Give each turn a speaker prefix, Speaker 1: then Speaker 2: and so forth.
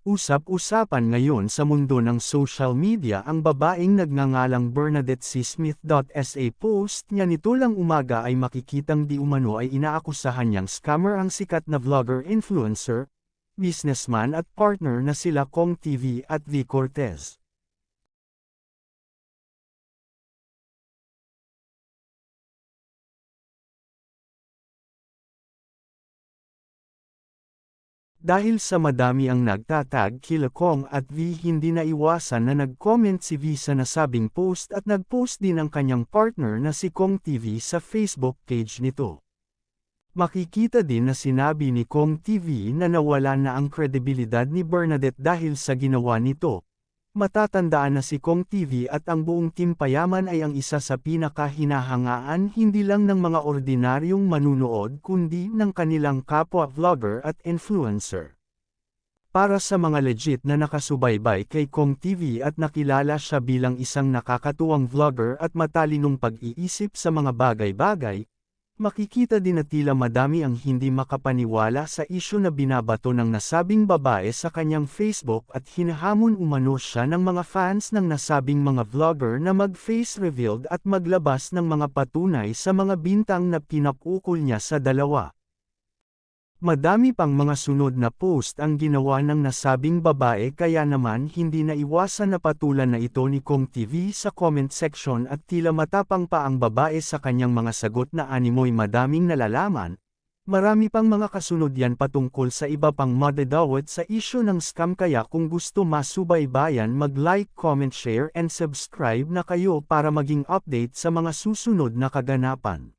Speaker 1: Usap-usapan ngayon sa mundo ng social media ang babaeng nagngangalang Bernadette C. Smith.sa post niya nito lang umaga ay makikitang di umano ay inaakusahan niyang scammer ang sikat na vlogger-influencer, businessman at partner na sila Kong TV at V. Cortez. Dahil sa madami ang nagtatag kila Kong at V, hindi naiwasan na nag-comment si V sa nasabing post at nag-post din ang kanyang partner na si Kong TV sa Facebook page nito. Makikita din na sinabi ni Kong TV na nawala na ang kredibilidad ni Bernadette dahil sa ginawa nito. Matatandaan na si Kong TV at ang buong Team Payaman ay ang isa sa pinakahinahangaan hindi lang ng mga ordinaryong manunood kundi ng kanilang kapwa vlogger at influencer. Para sa mga legit na nakasubaybay kay Kong TV at nakilala siya bilang isang nakakatuwang vlogger at matalinong pag-iisip sa mga bagay-bagay, makikita din na tila madami ang hindi makapaniwala sa isyu na binabato ng nasabing babae sa kanyang Facebook at hinahamon umano siya ng mga fans ng nasabing mga vlogger na mag-face revealed at maglabas ng mga patunay sa mga bintang na pinakukol niya sa dalawa. Madami pang mga sunod na post ang ginawa ng nasabing babae kaya naman hindi naiwasan na patulan na ito ni Kong TV sa comment section at tila matapang pa ang babae sa kanyang mga sagot na animoy madaming nalalaman. Marami pang mga kasunod yan patungkol sa iba pang madadawat sa isyu ng scam kaya kung gusto masubaybayan mag-like, comment, share and subscribe na kayo para maging update sa mga susunod na kaganapan.